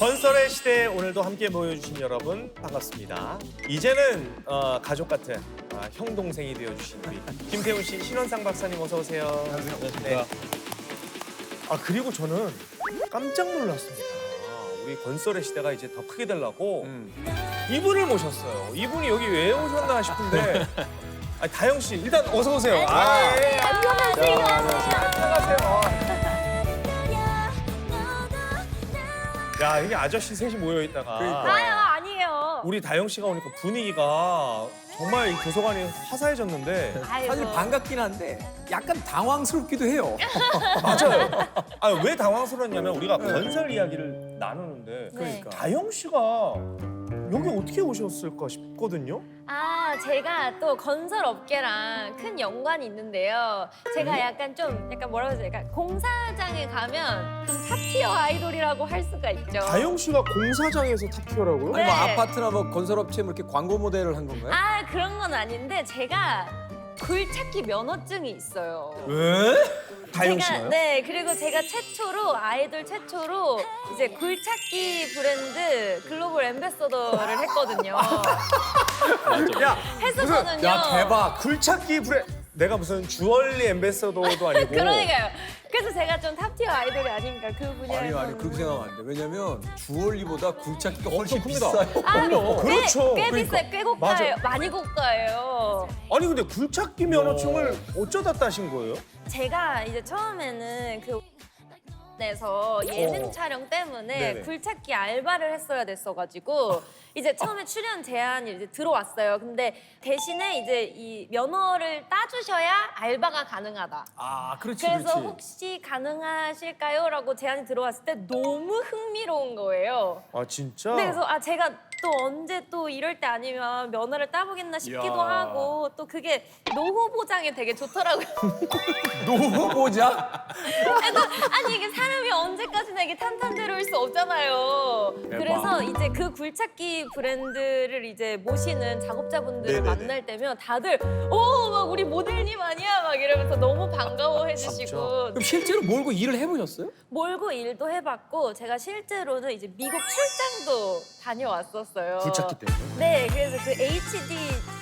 건설의 시대에 오늘도 함께 모여주신 여러분 반갑습니다. 이제는 가족 같은 형 동생이 되어주신 우리 김태훈 씨, 신원상 박사님 어서 오세요. 안녕하세요. 네. 그리고 저는 깜짝 놀랐습니다. 우리 건설의 시대가 이제 더 크게 되려고 이분을 모셨어요. 이분이 여기 왜 오셨나 싶은데 다영 씨 일단 어서 오세요. 예. 안녕하세요. 안녕하세요. 야, 이게 아저씨 셋이 모여 있다가 아니에요. 우리 다영 씨가 오니까 분위기가 정말 이 도서관이 화사해졌는데. 사실 반갑긴 한데 약간 당황스럽기도 해요. 맞아요. 왜 당황스러웠냐면 우리가 건설 이야기를 나누는데 그러니까. 다영 씨가 여기 어떻게 오셨을까 싶거든요. 제가 또 건설 업계랑 큰 연관이 있는데요. 제가 약간 뭐라고 해야 약간 공사장에 가면 좀 탑티어 아이돌이라고 할 수가 있죠. 다영 씨가 공사장에서 탑티어라고요? 네. 뭐 아파트나 뭐 건설업체 뭐 이렇게 광고 모델을 한 건가요? 그런 건 아닌데 제가 굴착기 면허증이 있어요. 왜? 다영 씨가요? 네, 그리고 제가 아이돌 최초로 이제 굴착기 브랜드 글로벌 앰베서더를 했거든요. 야, 했었거든요. 야 대박. 굴착기 내가 무슨 주얼리 앰베서더도 아니고. 그러니까요. 그래서 제가 좀 탑티어 아이돌이 아닙니까? 그 분야에서. 아니 그렇게 생각하면 안 돼. 왜냐면 주얼리보다 굴착기가 훨씬 큽니다. 비싸요. 그렇죠. 꽤 그러니까. 비싸요. 꽤 고가예요. 많이 고가예요. 아니 근데 굴착기 면허증을 어쩌다 따신 거예요? 제가 이제 처음에는 에서 예능 촬영 때문에 네네. 굴착기 알바를 했어야 됐어가지고 이제 처음에 출연 제안이 이제 들어왔어요. 근데 대신에 이제 이 면허를 따주셔야 알바가 가능하다. 그렇지 그래서 그렇지. 혹시 가능하실까요? 라고 제안이 들어왔을 때 너무 흥미로운 거예요. 진짜? 네, 그래서 제가 또 언제 또 이럴 때 아니면 면허를 따보겠나 싶기도 이야. 하고 또 그게 노후 보장에 되게 좋더라고요. 노후보자? 아니 이게 사람이 언제까지나 이게 탄탄대로일 수 없잖아요. 그래서 이제 그 굴착기 브랜드를 이제 모시는 작업자분들을 네네네. 만날 때면 다들 막 우리 모델님 아니야 막 이러면서 너무 반가워해 주시고 그럼 실제로 몰고 일을 해보셨어요? 몰고 일도 해봤고 제가 실제로는 이제 미국 출장도 다녀왔었어요. 굴착기 때문에? 네, 그래서 그 HD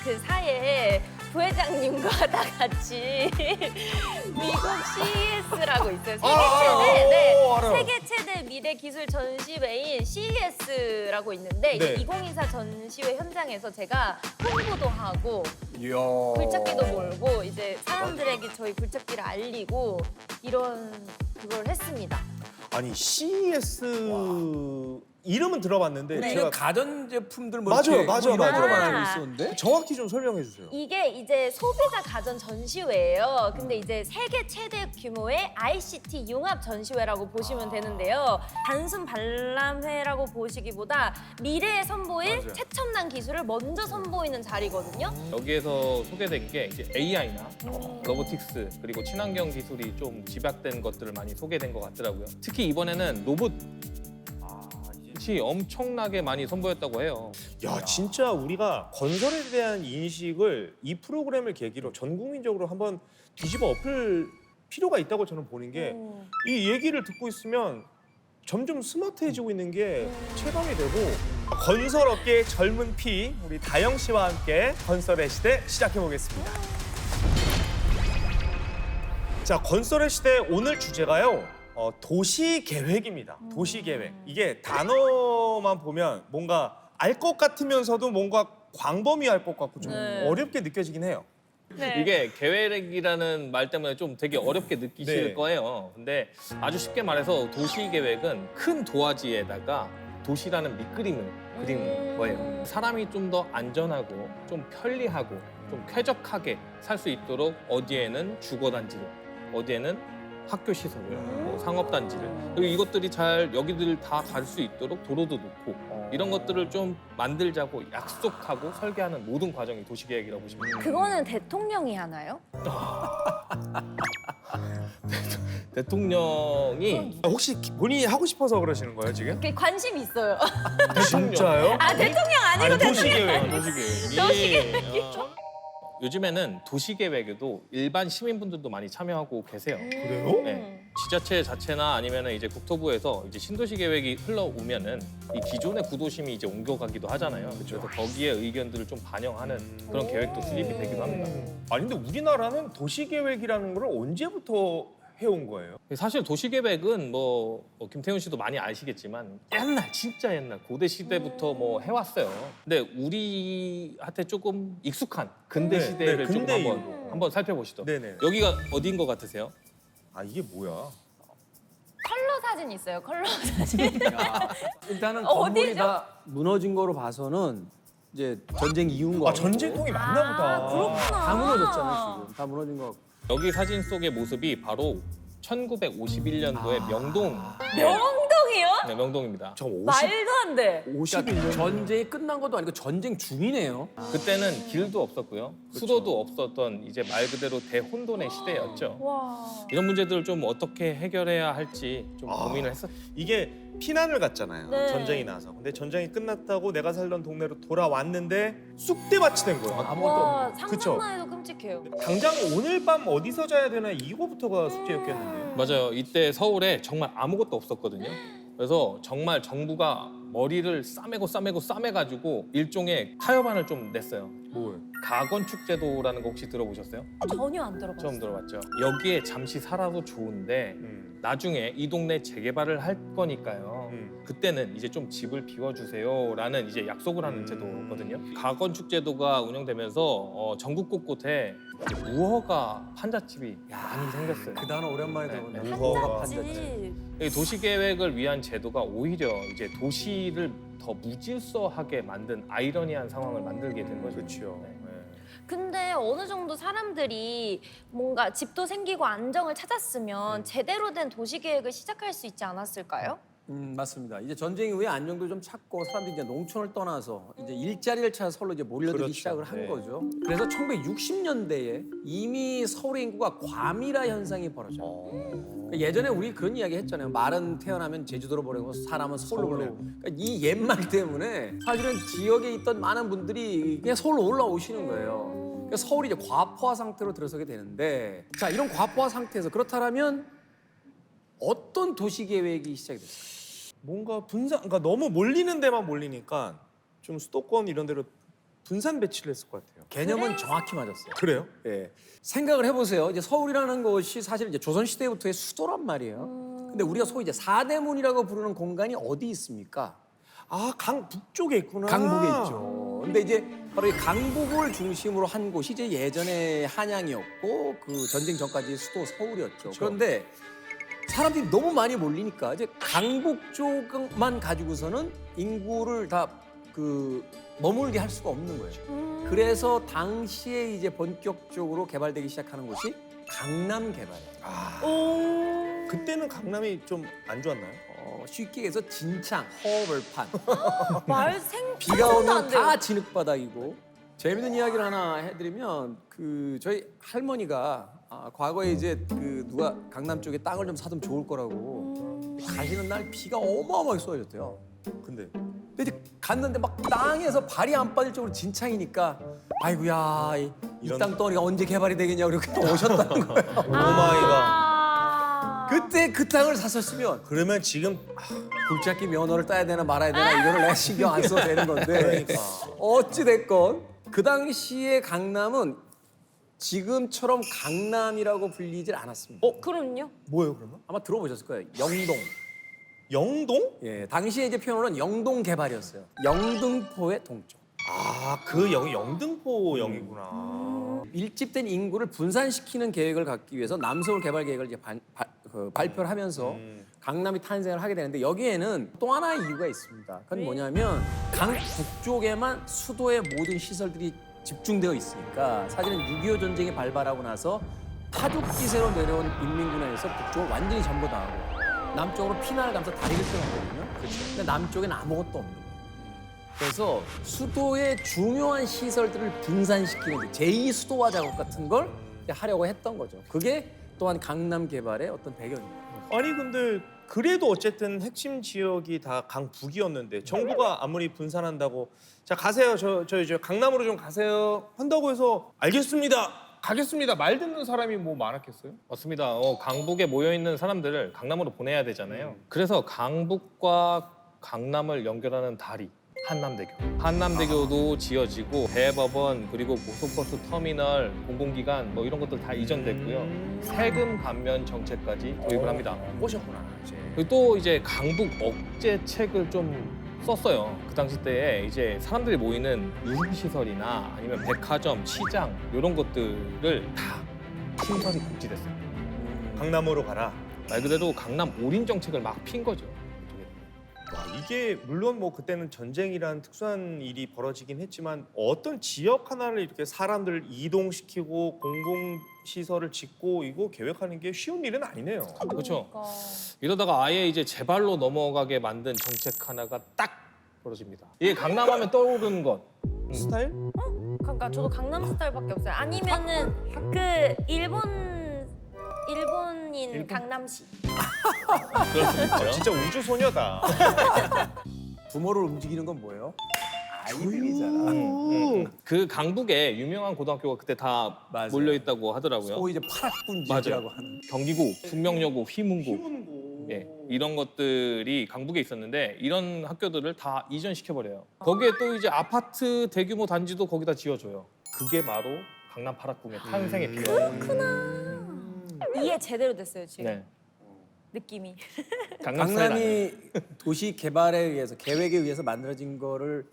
그 사이에 부회장님과 다 같이 미국 CES라고 있어요. 알아요. 세계 최대 미래 기술 전시회인 CES라고 있는데 네. 이제 2024 전시회 현장에서 제가 홍보도 하고 이야. 굴착기도 몰고 이제 사람들에게 저희 굴착기를 알리고 이런 그걸 했습니다. 아니 CES 이름은 들어봤는데 네. 제가 가전제품들 뭐 맞아요, 이렇게 맞아요, 뭐 이런 맞아요. 데만 맞아요. 알고 있었는데 정확히 좀 설명해 주세요. 이게 이제 소비자 가전 전시회예요. 근데 이제 세계 최대 규모의 ICT 융합 전시회라고 보시면 되는데요. 단순 발람회라고 보시기보다 미래에 선보일 맞아요. 최첨단 기술을 먼저 선보이는 자리거든요. 여기에서 소개된 게 이제 AI나 로보틱스 그리고 친환경 기술이 좀 집약된 것들을 많이 소개된 것 같더라고요. 특히 이번에는 로봇이 엄청나게 많이 선보였다고 해요. 야, 진짜 우리가 건설에 대한 인식을 이 프로그램을 계기로 전 국민적으로 한번 뒤집어 엎을 필요가 있다고 저는 보는 게 이 얘기를 듣고 있으면 점점 스마트해지고 있는 게 체감이 되고 건설업계의 젊은 피 우리 다영 씨와 함께 건설의 시대 시작해 보겠습니다. 자, 건설의 시대 오늘 주제가요. 도시 계획입니다. 도시 계획. 이게 단어만 보면 뭔가 알 것 같으면서도 뭔가 광범위할 것 같고 좀 네. 어렵게 느껴지긴 해요. 네. 이게 계획이라는 말 때문에 좀 되게 어렵게 느끼실 네. 거예요. 근데 아주 쉽게 말해서 도시 계획은 큰 도화지에다가 도시라는 밑그림을 그리는 거예요. 사람이 좀 더 안전하고 좀 편리하고 좀 쾌적하게 살 수 있도록 어디에는 주거단지를, 어디에는 학교 시설을, 뭐 상업단지를 그리고 이것들이 잘 여기들 다 갈 수 있도록 도로도 놓고 이런 것들을 좀 만들자고 약속하고 설계하는 모든 과정이 도시계획이라고 보시면 돼요. 그거는 대통령이 하나요? 대통령이 혹시 본인이 하고 싶어서 그러시는 거예요, 지금? 그게 관심이 있어요. 진짜요? 대통령 아니고 도시계획, 도시계획. 도시계획이요? 요즘에는 도시계획에도 일반 시민분들도 많이 참여하고 계세요. 그래요? 네. 지자체 자체나 아니면 이제 국토부에서 이제 신도시 계획이 흘러오면은 이 기존의 구도심이 이제 옮겨가기도 하잖아요. 그래서 거기에 의견들을 좀 반영하는 그런 계획도 수립이 되기도 합니다. 아니 근데 우리나라는 도시 계획이라는 걸 언제부터 해온 거예요? 사실 도시계획은 뭐 김태훈 씨도 많이 아시겠지만 옛날 진짜 옛날 고대 시대부터 뭐 해왔어요. 근데 우리한테 조금 익숙한 근대 네, 시대를 네, 조금 근대 한번 살펴보시죠. 네네. 여기가 어디인 것 같으세요? 아 이게 뭐야? 컬러 사진 있어요. 컬러 사진. 일단은 어디죠? 건물이 다 무너진 거로 봐서는 이제 전쟁 이후인 거 아 같고. 전쟁통이 맞나 보다. 그렇구나. 다 무너졌잖아요 지금. 다 무너진 거 같고. 여기 사진 속의 모습이 바로 1951년도에 명동. 명동이요? 네, 명동입니다. 저 50, 말도 안 돼. 51년 전쟁이 끝난 것도 아니고 전쟁 중이네요. 그때는 길도 없었고요. 수도도 없었던 이제 말 그대로 대혼돈의 시대였죠. 와. 이런 문제들을 좀 어떻게 해결해야 할지 좀 고민을 했었죠. 이게 피난을 갔잖아요. 네. 전쟁이 나서. 근데 전쟁이 끝났다고 내가 살던 동네로 돌아왔는데 쑥대밭이 된 거예요. 아무것도 와, 없는. 그쵸? 상상만 해도 끔찍해요. 당장 오늘 밤 어디서 자야 되나 이거부터가 숙제였겠는데요. 맞아요. 이때 서울에 정말 아무것도 없었거든요. 그래서 정말 정부가 머리를 싸매가지고 일종의 타협안을 좀 냈어요. 뭐예요? 가건축제도라는 거 혹시 들어보셨어요? 전혀 안 들어봤어요. 처음 들어봤죠. 여기에 잠시 살아도 좋은데 나중에 이 동네 재개발을 할 거니까요. 그때는 이제 좀 집을 비워주세요라는 이제 약속을 하는 제도거든요. 가건축제도가 운영되면서 전국 곳곳에 무허가 판잣집이 많이 생겼어요. 그 단어 오랜만에 네, 들어본다. 네. 무허가 판잣집. 판잣집. 이 도시 계획을 위한 제도가 오히려 이제 도시를 더 무질서하게 만든 아이러니한 상황을 만들게 된 거죠. 그렇죠. 네. 근데 어느 정도 사람들이 뭔가 집도 생기고 안정을 찾았으면 제대로 된 도시 계획을 시작할 수 있지 않았을까요? 맞습니다. 이제 전쟁 이후에 안정도 좀 찾고 사람들이 이제 농촌을 떠나서 이제 일자리를 찾아 서울로 이제 몰려들기 그렇죠. 시작을 한 네. 거죠. 그래서 1960년대에 이미 서울의 인구가 과밀화 현상이 벌어져요. 예전에 우리 그런 이야기 했잖아요. 말은 태어나면 제주도로 보내고 사람은 서울로 보내고. 그러니까 이 옛말 때문에 사실은 지역에 있던 많은 분들이 그냥 서울로 올라오시는 거예요. 그러니까 서울이 이제 과포화 상태로 들어서게 되는데, 자 이런 과포화 상태에서 그렇다면 어떤 도시 계획이 시작이 됐어요? 뭔가 분산, 그러니까 너무 몰리는 데만 몰리니까 좀 수도권 이런 데로 분산 배치를 했을 것 같아요. 개념은 정확히 맞았어요. 그래요? 예. 생각을 해보세요. 이제 서울이라는 것이 사실 이제 조선 시대부터의 수도란 말이에요. 근데 우리가 소위 이제 사대문이라고 부르는 공간이 어디 있습니까? 아, 강 북쪽에 있구나. 강북에 있죠. 근데 이제 바로 이 강북을 중심으로 한 곳이 이제 예전에 한양이었고 그 전쟁 전까지 수도 서울이었죠. 그런데 사람들이 너무 많이 몰리니까 이제 강북 쪽만 가지고서는 인구를 다 그 머물게 할 수가 없는 거예요. 그래서 당시에 이제 본격적으로 개발되기 시작하는 곳이 강남 개발이에요. 그때는 강남이 좀 안 좋았나요? 쉽게 해서 진창, 허벌판. 말생 비가 상상도 오면 안 돼요. 다 진흙바닥이고. 재밌는 이야기를 하나 해드리면 그 저희 할머니가 과거에 이제 그 누가 강남 쪽에 땅을 좀 사두면 좋을 거라고 가시는 날 비가 어마어마하게 쏟아졌대요. 근데 근데 이제 갔는데 막 땅에서 발이 안 빠질 정도로 진창이니까 아이고야 이 이런- 땅 덩어리가 언제 개발이 되겠냐 그렇게 또 오셨다는 거예요. 오마이갓. 그때 그 땅을 샀었으면 그러면 지금 굴착기 면허를 따야 되나 말아야 되나 이거를 내가 신경 안 써도 되는 건데 그러니까. 어찌 됐건 그 당시에 강남은 지금처럼 강남이라고 불리질 않았습니다. 그럼요. 뭐예요 그러면? 아마 들어보셨을 거예요. 영동. 영동? 예, 당시에 이제 표현으로는 영동 개발이었어요. 영등포의 동쪽. 아, 그 영등포 영이구나. 밀집된 인구를 분산시키는 계획을 갖기 위해서 남서울 개발 계획을 이제 발표를 하면서 강남이 탄생을 하게 되는데 여기에는 또 하나의 이유가 있습니다. 그건 뭐냐면 강 북쪽에만 수도의 모든 시설들이 집중되어 있으니까 사실은 6.25 전쟁이 발발하고 나서 타죽 기세로 내려온 인민군에서 북쪽을 완전히 점거당하고 남쪽으로 피난을 가면서 다리를 끊었거든요. 근데 남쪽에는 아무것도 없는 거예요. 그래서 수도의 중요한 시설들을 분산시키는 제2 수도화 작업 같은 걸 하려고 했던 거죠. 그게 또한 강남 개발의 어떤 배경입니다. 아니 근데 그래도 어쨌든 핵심 지역이 다 강북이었는데 정부가 아무리 분산한다고 자 가세요 저 강남으로 좀 가세요 한다고 해서 알겠습니다 가겠습니다. 말 듣는 사람이 뭐 많았겠어요? 맞습니다. 강북에 모여 있는 사람들을 강남으로 보내야 되잖아요. 그래서 강북과 강남을 연결하는 다리 한남대교. 한남대교도 지어지고 대법원 그리고 고속버스 터미널, 공공기관 뭐 이런 것들 다 이전됐고요. 세금 감면 정책까지 도입을 합니다. 오셨구나 이제. 그리고 또 이제 강북 억제책을 좀 썼어요. 그 당시 때에 이제 사람들이 모이는 유흥시설이나 아니면 백화점, 시장 이런 것들을 다 신설이 복지됐어요. 강남으로 가라. 말 그대로 강남 올인 정책을 막 핀 거죠. 와, 이게 물론 뭐 그때는 전쟁이란 특수한 일이 벌어지긴 했지만 어떤 지역 하나를 이렇게 사람들을 이동시키고 공공시설을 짓고 이거 계획하는 게 쉬운 일은 아니네요. 그렇죠. 이러다가 아예 이제 제발로 넘어가게 만든 정책 하나가 딱 벌어집니다. 이게 강남하면 떠오르는 것. 스타일? 그러니까 저도 강남 스타일밖에 없어요. 아니면은 그 일본인 강남시. 그럴 수 있죠. 진짜 우주 소녀다. 부모를 움직이는 건 뭐예요? 아이들이잖아. 그 강북에 유명한 고등학교가 그때 다 맞아요. 몰려 있다고 하더라고요. 소위 이제 파락군지라고 맞아요. 하는. 경기고, 숙명여고, 휘문고. 예, 이런 것들이 강북에 있었는데 이런 학교들을 다 이전시켜 버려요. 거기에 또 이제 아파트 대규모 단지도 거기다 지어줘요. 그게 바로 강남 파락궁의 탄생의 비화예요. 이해 제대로 됐어요 지금. 네, 느낌이. 강남 스타일 아니에요. 강남이 도시 개발에 의해서 계획에 의해서 만들어진 거를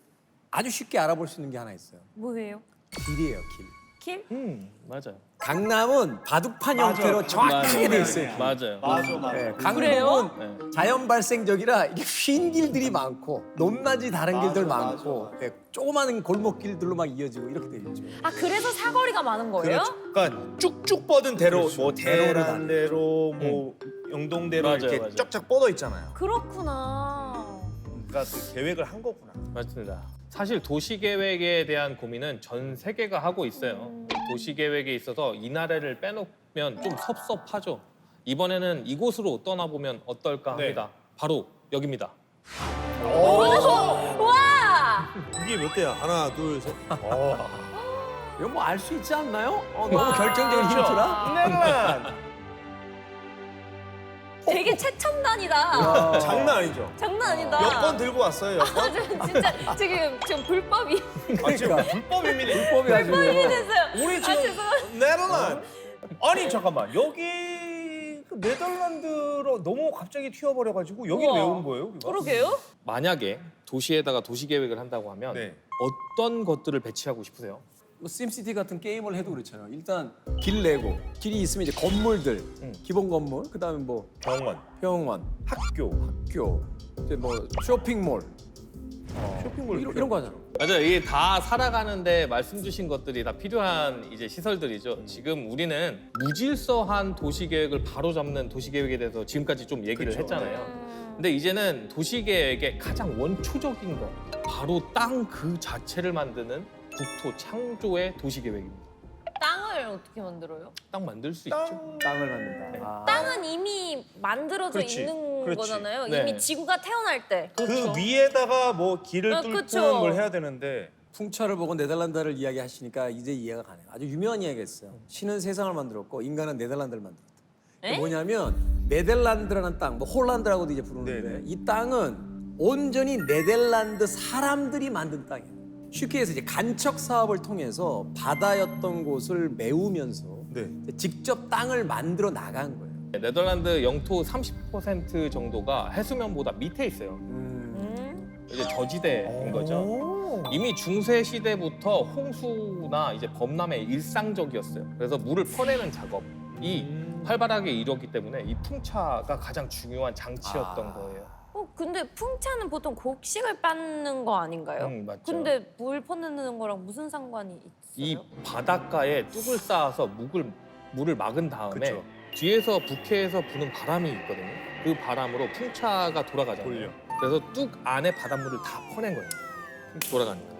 아주 쉽게 알아볼 수 있는 게 하나 있어요. 뭐예요? 길이에요, 길. 길? 맞아요. 강남은 바둑판 형태로 정확하게 돼 있어요. 맞아요. 네, 그래요? 강북은 자연 발생적이라 이게 휜 길들이 많고 높낮이 다른 길들 많고 네, 조그마한 골목길들로 막 이어지고 이렇게 돼 있죠. 아 그래서 사거리가 많은 거예요? 그렇죠. 그러니까 쭉쭉 뻗은 대로 그렇죠. 뭐 대로로 대란대로 뭐 영동대로 맞아요, 이렇게 맞아요. 쫙쫙 뻗어 있잖아요. 그렇구나. 그러니까 그 계획을 한 거구나. 맞습니다. 사실 도시 계획에 대한 고민은 전 세계가 하고 있어요. 도시 계획에 있어서 이 나라를 빼놓으면 좀 섭섭하죠. 이번에는 이곳으로 떠나보면 어떨까 합니다. 바로 여기입니다. 와! 이게 몇 대야? 하나, 둘, 셋. 이거 뭐 알 수 있지 않나요? 너무 결정적인 그렇죠. 힌트라? 네덜란드. 되게 최첨단이다. 장난 아니죠? 장난 아니다. 여권 들고 왔어요. 여권? 아, 진짜 지금 불법이 아, 지금 불법입니다. 불법이 아주 됐어요. 우리 지금 네덜란드. 아니 잠깐만 여기 그 네덜란드로 너무 갑자기 튀어버려가지고 여기를 우와. 왜 온 거예요? 우리가? 그러게요? 만약에 도시에다가 도시 계획을 한다고 하면 네. 어떤 것들을 배치하고 싶으세요? 뭐 심시티 같은 게임을 해도 그렇잖아요. 일단 길 내고 길이 있으면 이제 건물들, 기본 건물, 그다음에 뭐 병원, 학교, 이제 뭐 쇼핑몰, 쇼핑몰 이런 거 하잖아. 맞아요. 이게 다 살아가는데 말씀 주신 것들이 다 필요한 이제 시설들이죠. 지금 우리는 무질서한 도시 계획을 바로 잡는 도시 계획에 대해서 지금까지 좀 얘기를 했잖아요. 근데 이제는 도시 계획의 가장 원초적인 거, 바로 땅 그 자체를 만드는 국토 창조의 도시 계획입니다. 땅을 어떻게 만들어요? 땅 만들 수 있죠. 땅을 만든다. 아. 땅은 이미 만들어져 그렇지, 있는 그렇지. 거잖아요. 네. 이미 지구가 태어날 때. 그 위에다가 뭐 길을 아, 뚫는 그쵸. 걸 해야 되는데 풍차를 보고 네덜란드를 이야기하시니까 이제 이해가 가네요. 아주 유명한 이야기가 있어요. 신은 세상을 만들었고 인간은 네덜란드를 만들었다. 에? 뭐냐면 네덜란드라는 땅, 뭐 홀란드라고도 이제 부르는데 네네. 이 땅은 온전히 네덜란드 사람들이 만든 땅이에요. 쉽게 해서 이제 간척 사업을 통해서 바다였던 곳을 메우면서 네. 직접 땅을 만들어 나간 거예요. 네덜란드 영토 30% 정도가 해수면보다 밑에 있어요. 이제 저지대인 거죠. 이미 중세 시대부터 홍수나 이제 범람의 일상적이었어요. 그래서 물을 퍼내는 작업이 활발하게 이루어졌기 때문에 이 풍차가 가장 중요한 장치였던 거예요. 근데 풍차는 보통 곡식을 빻는 거 아닌가요? 맞죠. 근데 물 퍼내는 거랑 무슨 상관이 있어요? 이 바닷가에 뚝을 쌓아서 물을 막은 다음에 그쵸. 뒤에서 북해에서 부는 바람이 있거든요. 그 바람으로 풍차가 돌아가잖아요. 돌려. 그래서 뚝 안에 바닷물을 다 퍼낸 거예요. 돌아가니까.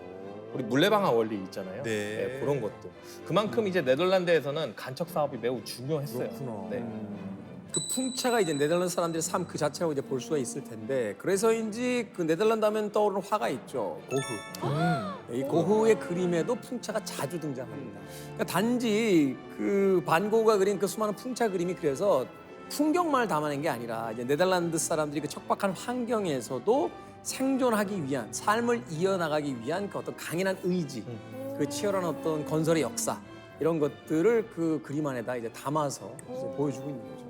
우리 물레방아 원리 있잖아요. 네. 그런 것도. 그만큼 이제 네덜란드에서는 간척 사업이 매우 중요했어요. 그렇구나. 네. 그 풍차가 이제 네덜란드 사람들의 삶 그 자체라고 이제 볼 수가 있을 텐데 그래서인지 그 네덜란드 하면 떠오르는 화가 있죠. 고흐. 이 고흐의 그림에도 풍차가 자주 등장합니다. 그러니까 단지 그 반 고흐가 그린 그 수많은 풍차 그림이 그래서 풍경만을 담아낸 게 아니라 이제 네덜란드 사람들이 그 척박한 환경에서도 생존하기 위한 삶을 이어나가기 위한 그 어떤 강인한 의지, 그 치열한 어떤 건설의 역사 이런 것들을 그 그림 안에다 이제 담아서 이제 보여주고 있는 거죠.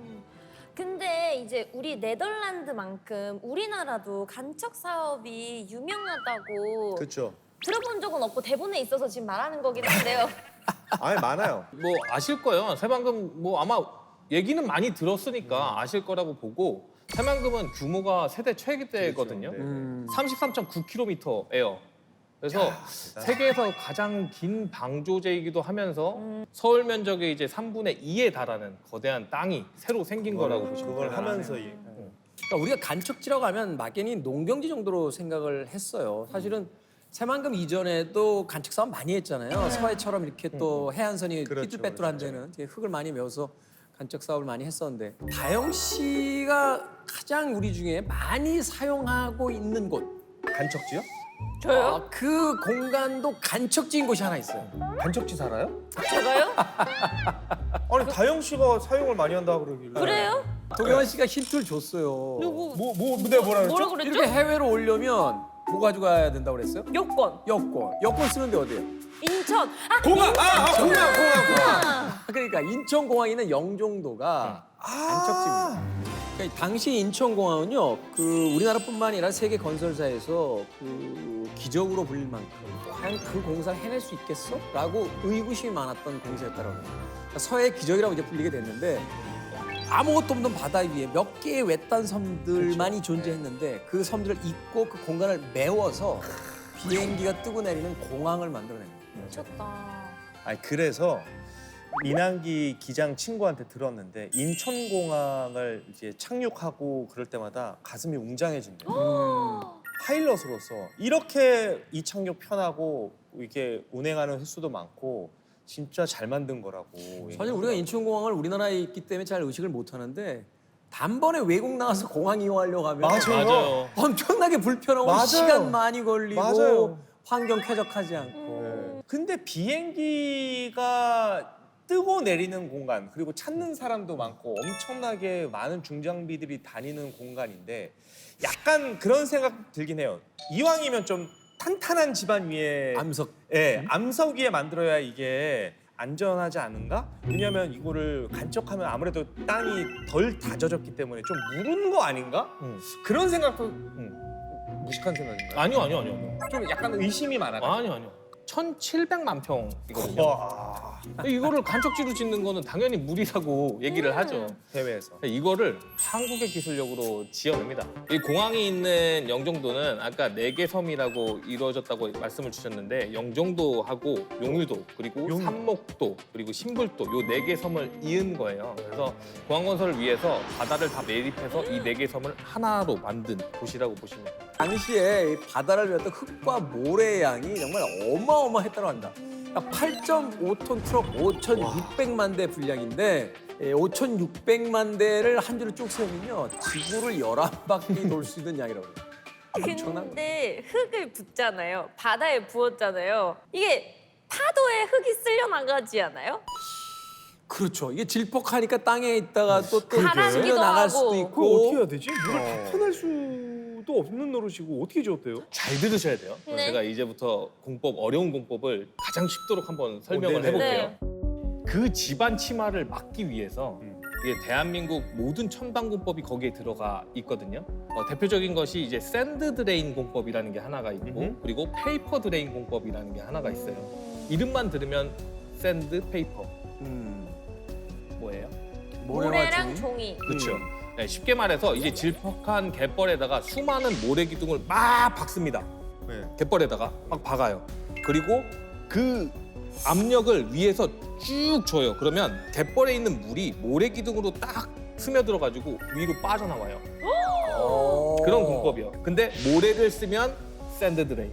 근데 이제 우리 네덜란드만큼 우리나라도 간척 사업이 유명하다고 그렇죠. 들어본 적은 없고 대본에 있어서 지금 말하는 거긴 한데요. 아니 많아요. 뭐 아실 거예요. 새만금 뭐 아마 얘기는 많이 들었으니까 아실 거라고 보고 새만금은 규모가 세대 최대거든요. 그렇죠. 네. 33.9km예요. 그래서 세계에서 가장 긴 방조제이기도 하면서 서울 면적의 이제 3분의 2에 달하는 거대한 땅이 새로 생긴 거라고 보시면 그걸 돼요. 하면서 그러니까 우리가 간척지라고 하면 막연히 농경지 정도로 생각을 했어요. 사실은 새만금 이전에도 간척 사업 많이 했잖아요. 서해처럼 이렇게 또 해안선이 그렇죠, 삐뚤빼뚤한 데는 이제 흙을 많이 메워서 간척 사업을 많이 했었는데 다영 씨가 가장 우리 중에 많이 사용하고 있는 곳. 간척지요? 저요? 그 공간도 간척지인 곳이 하나 있어요. 간척지 살아요? 제가요? 아니 다영 씨가 사용을 많이 한다 그러길래. 그래요? 도경원 씨가 힌트를 줬어요. 누구? 내가 뭐라 그랬죠? 뭐라 그랬죠? 이렇게 해외로 오려면 뭐 가져가야 된다고 그랬어요? 여권. 여권 쓰는데 어디예요? 인천. 아, 공항! 공항! 그러니까 인천공항에 있는 영종도가 간척지입니다. 그러니까 당시 인천공항은요, 그 우리나라뿐만 아니라 세계 건설사에서 그 기적으로 불릴 만큼 과연 그 공사를 해낼 수 있겠어? 라고 의구심이 많았던 공사였다고 합니다. 그러니까 서해 기적이라고 이제 불리게 됐는데 아무것도 없는 바다 위에 몇 개의 외딴 섬들만이 존재했는데 그 섬들을 잇고 그 공간을 메워서 비행기가 뜨고 내리는 공항을 만들어냅니다. 미쳤다. 아니 그래서 민항기 기장 친구한테 들었는데 인천공항을 이제 착륙하고 그럴 때마다 가슴이 웅장해진대요. 파일럿으로서 이렇게 이착륙 편하고 이렇게 운행하는 횟수도 많고 진짜 잘 만든 거라고. 사실 우리가 인천공항을 우리나라에 있기 때문에 잘 의식을 못 하는데 단번에 외국 나가서 공항 이용하려고 하면 맞아요. 엄청나게 불편하고 맞아요. 시간 많이 걸리고 맞아요. 환경 쾌적하지 않고 네. 근데 비행기가 뜨고 내리는 공간 그리고 찾는 사람도 많고 엄청나게 많은 중장비들이 다니는 공간인데 약간 그런 생각 들긴 해요. 이왕이면 좀 탄탄한 집안 위에 암석 예, 암석 위에 만들어야 이게 안전하지 않은가? 왜냐면 이거를 간척하면 아무래도 땅이 덜 다져졌기 때문에 좀 무른 거 아닌가? 그런 생각도 무식한 생각인가요? 아니요. 좀 약간 의심이 많아요. 아니요. 1,700만 평이거든요. 와, 이거를 간척지로 짓는 거는 당연히 무리라고 얘기를 하죠. 해외에서. 이거를 한국의 기술력으로 지어냅니다. 이 공항이 있는 영종도는 아까 4개 섬이라고 이루어졌다고 말씀을 주셨는데 영종도하고 용유도 그리고 삼목도 그리고 신불도 요 4개 섬을 이은 거예요. 그래서 공항 건설을 위해서 바다를 다 매립해서 이 4개 섬을 하나로 만든 곳이라고 보시면 돼요. 당시에 이 바다를 메웠던 흙과 모래의 양이 정말 어마어마했다고 합니다. 8.5톤 트럭 5,600만 대 분량인데 5,600만 대를 한 줄로 쭉 세우면요 지구를 11바퀴 돌 수 있는 양이라고 해요. 엄청난 근데 흙을 붓잖아요. 바다에 부었잖아요. 이게 파도에 흙이 쓸려 나가지 않아요? 그렇죠. 이게 질퍽하니까 땅에 있다가 또 바람기도 쓸려 나갈 수도 하고. 그걸 어떻게 있고. 해야 되지? 이걸 다 퍼낼 수도 없는 노릇이고 어떻게 지었대요? 잘 들으셔야 돼요. 네. 제가 이제부터 어려운 공법을 가장 쉽도록 한번 설명을 네네. 해볼게요. 네. 그 집안 침하를 막기 위해서 이게 대한민국 모든 첨단 공법이 거기에 들어가 있거든요. 대표적인 것이 이제 샌드 드레인 공법이라는 게 하나가 있고 그리고 페이퍼 드레인 공법이라는 게 하나가 있어요. 이름만 들으면 샌드 페이퍼 뭐예요? 모래랑 종이. 그렇죠. 네, 쉽게 말해서 이제 질퍽한 갯벌에다가 수많은 모래 기둥을 막 박습니다. 네. 갯벌에다가 막 박아요. 그리고 그 압력을 위에서 쭉 줘요. 그러면 갯벌에 있는 물이 모래 기둥으로 딱 스며들어가지고 위로 빠져나와요. 그런 공법이요. 근데 모래를 쓰면 샌드 드레이.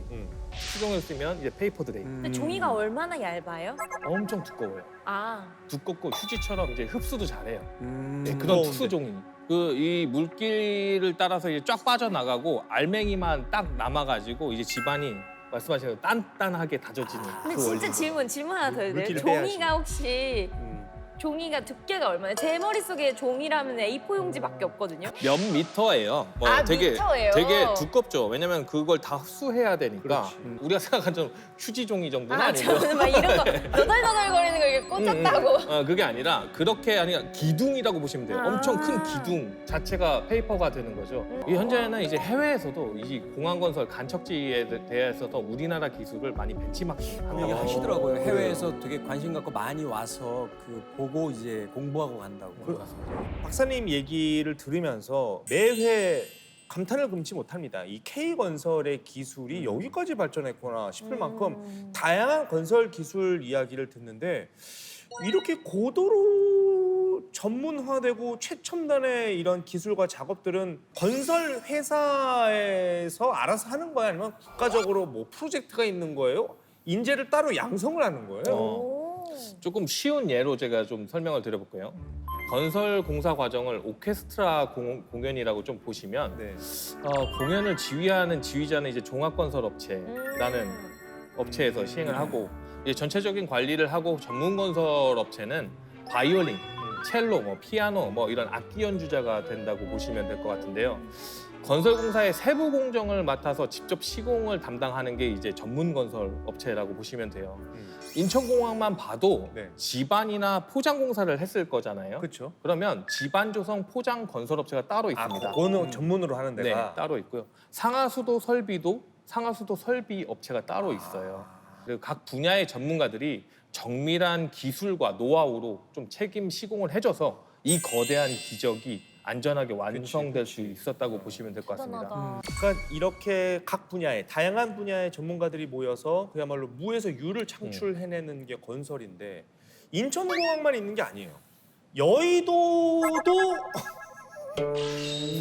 수종을 쓰면 이제 페이퍼 드레이. 근데 종이가 얼마나 얇아요? 엄청 두꺼워요. 아, 두껍고 휴지처럼 이제 흡수도 잘해요. 네, 그런 두꺼운데. 특수 종이. 그 이 물길을 따라서 이제 쫙 빠져나가고 알맹이만 딱 남아가지고 이제 집안이 말씀하신 대로 단단하게 다져지는 근데 그 진짜 원리. 질문 하나 더 해도 돼요? 물기를 종이가 혹시 종이가 두께가 얼마나? 제 머릿속에 종이라면 A4 용지밖에 없거든요. 몇 미터예요. 뭐 아, 되게 미터예요? 되게 두껍죠. 왜냐면 그걸 다 흡수해야 되니까. 우리가 생각한 좀 휴지 종이 정도는 아, 아니고. 저는 막 이런 거 너덜너덜거리는 거 이렇게 꽂았다고. 그게 아니라 그렇게 아니라 기둥이라고 보시면 돼요. 아. 엄청 큰 기둥 자체가 페이퍼가 되는 거죠. 이 현재는 이제 해외에서도 이 공항 건설 간척지에 대해서도 우리나라 기술을 많이 벤치마킹하고 얘기 하시더라고요. 해외에서 되게 관심 갖고 많이 와서 그 보고 이제 공부하고 간다고. 박사님 얘기를 들으면서 매회 감탄을 금치 못합니다. 이 K건설의 기술이 여기까지 발전했구나 싶을 만큼 다양한 건설 기술 이야기를 듣는데 이렇게 고도로 전문화되고 최첨단의 이런 기술과 작업들은 건설 회사에서 알아서 하는 거야? 아니면 국가적으로 뭐 프로젝트가 있는 거예요? 인재를 따로 양성을 하는 거예요? 오. 조금 쉬운 예로 제가 좀 설명을 드려볼게요. 건설 공사 과정을 오케스트라 공연이라고 좀 보시면 네. 공연을 지휘하는 지휘자는 이제 종합건설업체라는 업체에서 시행을 하고 이제 전체적인 관리를 하고 전문 건설 업체는 바이올린, 첼로, 뭐 피아노, 뭐 이런 악기 연주자가 된다고 보시면 될 것 같은데요. 건설공사의 세부 공정을 맡아서 직접 시공을 담당하는 게 이제 전문 건설 업체라고 보시면 돼요. 인천공항만 봐도 네. 지반이나 포장 공사를 했을 거잖아요. 그렇죠. 그러면 지반 조성 포장 건설 업체가 따로 아, 있습니다. 그거는 전문으로 하는 네, 데가 따로 있고요. 상하수도 설비 업체가 따로 있어요. 그리고 각 분야의 전문가들이 정밀한 기술과 노하우로 좀 책임 시공을 해줘서 이 거대한 기적이 안전하게 완성될 수 있었다고 보시면 될 것 같습니다. 대단하다. 그러니까 이렇게 각 분야의 다양한 분야의 전문가들이 모여서 그야말로 무에서 유를 창출해내는 게 건설인데 인천공항만 있는 게 아니에요.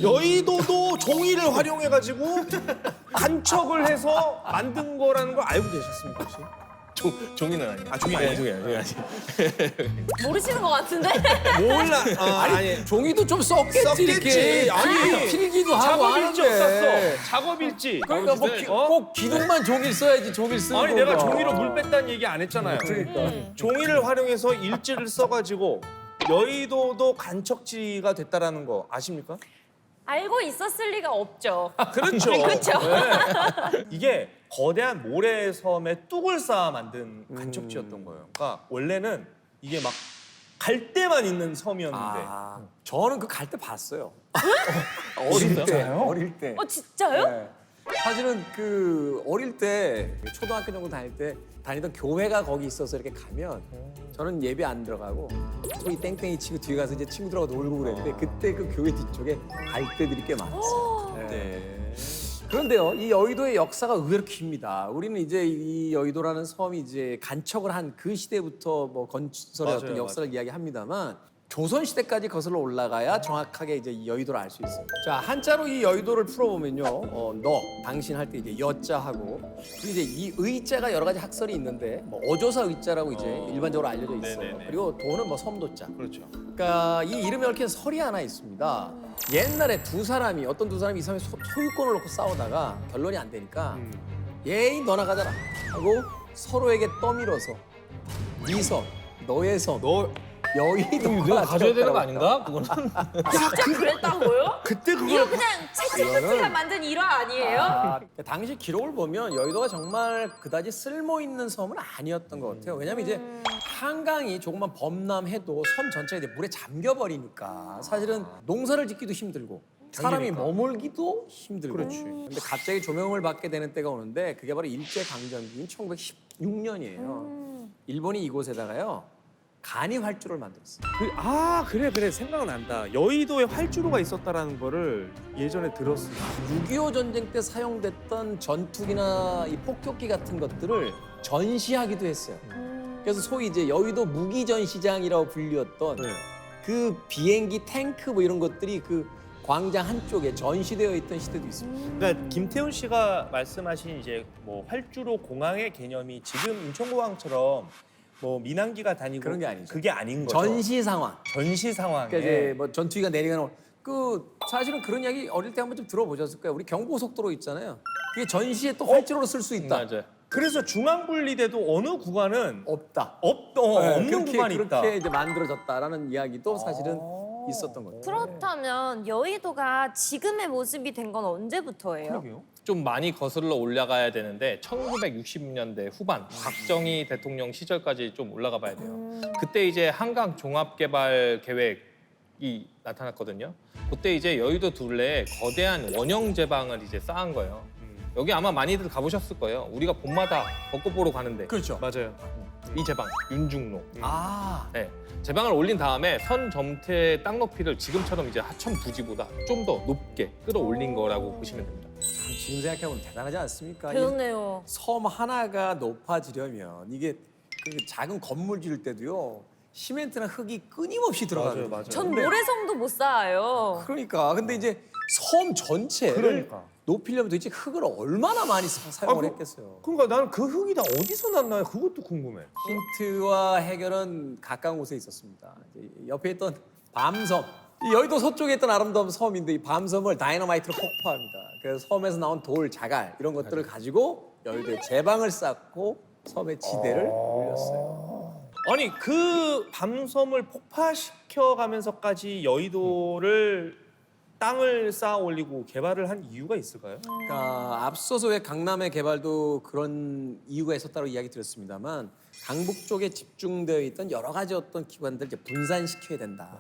여의도도 종이를 활용해가지고 간척을 해서 만든 거라는 걸 알고 계셨습니까 혹시? 종이는 아니에요. 아, 종이 아니에요? 네, 종이 아니에요. 모르시는 것 같은데? 몰라. 아니 종이도 좀 썼겠지 이렇게. 아니 필기도 하고 작업일지 하는데. 없었어. 작업일지. 그러니까 뭐 꼭 기둥만 종이를 써야지 종이를 쓰는 아니 거가. 내가 종이로 물 뺐다는 얘기 안 했잖아요. 그러니까. 종이를 활용해서 일지를 써가지고 여의도도 간척지가 됐다라는 거 아십니까? 알고 있었을 리가 없죠. 그렇죠. 그렇죠. 네. 이게 거대한 모래섬에 뚝을 쌓아 만든 간척지였던 거예요. 그러니까 원래는 이게 막 갈대만 있는 섬이었는데 아, 저는 그 갈 때 봤어요. 어릴 때. 어릴 때. 진짜요? 네. 사실은 그 어릴 때 초등학교 정도 다닐 때 다니던 교회가 거기 있어서 이렇게 가면 저는 예배 안 들어가고 소위 땡땡이 치고 뒤에 가서 이제 친구들하고 놀고 그랬는데 그때 그 교회 뒤쪽에 갈대들이 꽤 많았어요. 네. 그런데요, 이 여의도의 역사가 의외로 깁니다. 우리는 이제 이 여의도라는 섬이 이제 간척을 한 그 시대부터 뭐 건설의 맞아요, 어떤 역사를 이야기합니다만 조선 시대까지 거슬러 올라가야 정확하게 이제 이 여의도를 알 수 있어요. 자, 한자로 이 여의도를 풀어보면요, 너, 당신 할 때 이제 여자하고 그리고 이제 이 의자가 여러 가지 학설이 있는데 뭐 어조사 의자라고 이제 일반적으로 알려져 있어요. 네네네. 그리고 도는 뭐 섬도자. 그렇죠. 그러니까 이 이름에 얽힌 설이 하나 있습니다. 옛날에 어떤 두 사람이 이 섬에 소유권을 놓고 싸우다가 결론이 안 되니까 예이 너 나가잖아 하고 서로에게 떠밀어서 네 섬, 너의 섬, 여의도가 내가 가져야 되는 거 되었다고 아닌가? 그거는 진짜 그랬다고요? 그때 이거 그걸 그냥 채찍끝이가 만든 일화 아니에요? 아, 당시 기록을 보면 여의도가 정말 그다지 쓸모 있는 섬은 아니었던 것 같아요. 왜냐면 이제 한강이 조금만 범람해도 섬 전체가 이제 물에 잠겨 버리니까 사실은 농사를 짓기도 힘들고 사람이 머물기도 힘들고. 그렇지. 근데 갑자기 조명을 받게 되는 때가 오는데 그게 바로 일제 강점기인 1916년이에요. 일본이 이곳에다가요 간이 활주로를 만들었어요. 그래 생각난다. 여의도에 활주로가 있었다라는 거를 예전에 들었어요. 6.25 전쟁 때 사용됐던 전투기나 이 폭격기 같은 것들을 전시하기도 했어요. 그래서 소위 이제 여의도 무기 전시장이라고 불리웠던 네. 그 비행기, 탱크 뭐 이런 것들이 그 광장 한쪽에 전시되어 있던 시대도 있습니다. 그러니까 김태훈 씨가 말씀하신 이제 뭐 활주로 공항의 개념이 지금 인천공항처럼 뭐 민항기가 다니고 그런 게 아니죠. 그게 아닌 거죠. 전시 상황. 전시 상황에 그러니까 이제 뭐 전투기가 내리거나 그 사실은 그런 이야기 어릴 때 한번 좀 들어보셨을 거예요. 우리 경부고속도로 있잖아요. 그게 전시에 또 활주로로 쓸 수 있다. 맞아요. 그래서 중앙분리대도 어느 구간은 없다. 네, 없는 그렇게, 구간이 있다. 그렇게 이제 만들어졌다라는 이야기도 사실은 있었던 거죠. 그렇다면 여의도가 지금의 모습이 된 건 언제부터예요? 그러게요. 좀 많이 거슬러 올라가야 되는데 1960년대 후반 박정희 대통령 시절까지 좀 올라가 봐야 돼요. 그때 이제 한강 종합개발 계획이 나타났거든요. 그때 이제 여의도 둘레에 거대한 원형 제방을 이제 쌓은 거예요. 여기 아마 많이들 가보셨을 거예요. 우리가 봄마다 벚꽃 보러 가는데 그렇죠. 맞아요. 이 제방 윤중로. 아, 네. 제방을 올린 다음에 선 점태의 땅 높이를 지금처럼 이제 하천 부지보다 좀 더 높게 끌어올린 거라고 보시면 됩니다. 참 지금 생각해보면 대단하지 않습니까? 이 그러네요. 섬 하나가 높아지려면 이게 그 작은 건물 지을 때도요. 시멘트나 흙이 끊임없이 들어가요. 맞아요. 전 모래성도 못 쌓아요. 그러니까 근데 이제 섬 전체를 그러니까. 높이려면 도대체 흙을 얼마나 많이 사용을 했겠어요. 그러니까 나는 그 흙이 다 어디서 났나요? 그것도 궁금해. 힌트와 해결은 가까운 곳에 있었습니다. 이제 옆에 있던 밤섬. 이 여의도 서쪽에 있던 아름다운 섬인데 이 밤섬을 다이너마이트로 폭파합니다. 그래서 섬에서 나온 돌, 자갈 이런 것들을 가지고 여의도에 제방을 쌓고 섬의 지대를 올렸어요. 아니 그 밤섬을 폭파시켜가면서까지 여의도를 땅을 쌓아 올리고 개발을 한 이유가 있을까요? 그러니까 앞서서 왜 강남의 개발도 그런 이유가 있었다고 이야기 드렸습니다만 강북 쪽에 집중되어 있던 여러 가지 어떤 기관들 이제 분산시켜야 된다.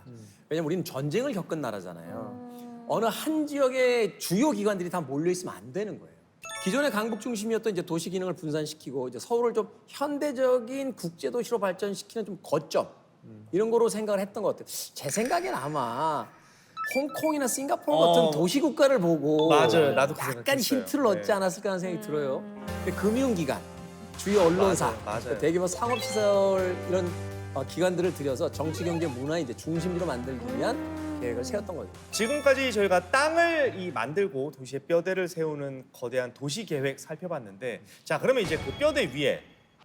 왜냐면 우리는 전쟁을 겪은 나라잖아요. 어느 한 지역의 주요 기관들이 다 몰려 있으면 안 되는 거예요. 기존의 강북 중심이었던 이제 도시 기능을 분산시키고 이제 서울을 좀 현대적인 국제 도시로 발전시키는 좀 거점 이런 거로 생각을 했던 것 같아요. 제 생각엔 아마 홍콩이나 싱가포르 같은 도시 국가를 보고 맞아요. 나도 그 약간 생각했어요. 힌트를 얻지 네. 않았을까 하는 생각이 들어요. 근데 금융기관, 주요 언론사, 맞아요. 대규모 상업시설 이런 기관들을 들여서 정치, 경제, 문화 이제 중심지로 만들기 위한 계획을 세웠던 거죠. 지금까지 저희가 땅을 만들고 도시의 뼈대를 세우는 거대한 도시 계획 살펴봤는데 자 그러면 이제 그 뼈대 위에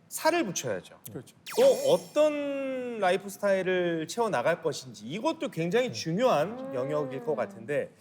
살을 붙여야죠. 그렇죠. 또 어떤 라이프 스타일을 채워 나갈 것인지 이것도 굉장히 중요한 영역일 것 같은데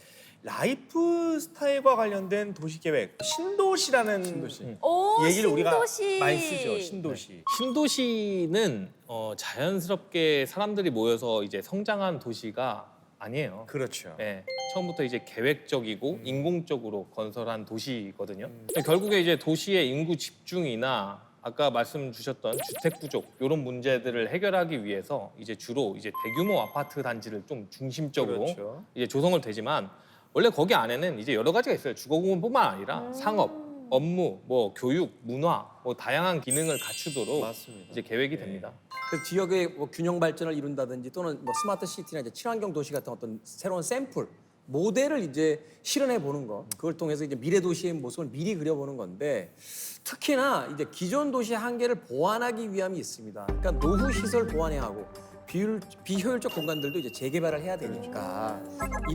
라이프 스타일과 관련된 도시 계획 신도시라는 오, 얘기를 우리가 신도시. 많이 쓰죠. 신도시. 신도시는 자연스럽게 사람들이 모여서 이제 성장한 도시가 아니에요. 그렇죠. 네, 처음부터 이제 계획적이고 인공적으로 건설한 도시거든요. 결국에 이제 도시의 인구 집중이나 아까 말씀 주셨던 주택 부족 이런 문제들을 해결하기 위해서 이제 주로 이제 대규모 아파트 단지를 좀 중심적으로 그렇죠. 이제 조성을 되지만 원래 거기 안에는 이제 여러 가지가 있어요. 주거공원뿐만 아니라 상업, 업무, 뭐 교육, 문화, 뭐 다양한 기능을 갖추도록 맞습니다. 이제 계획이 네. 됩니다. 그 지역의 뭐 균형 발전을 이룬다든지 또는 뭐 스마트 시티나 이제 친환경 도시 같은 어떤 새로운 샘플 모델을 이제 실현해 보는 거. 그걸 통해서 이제 미래 도시의 모습을 미리 그려보는 건데 특히나 이제 기존 도시의 한계를 보완하기 위함이 있습니다. 그러니까 노후 시설 보완해야 하고 비효율적 공간들도 이제 재개발을 해야 되니까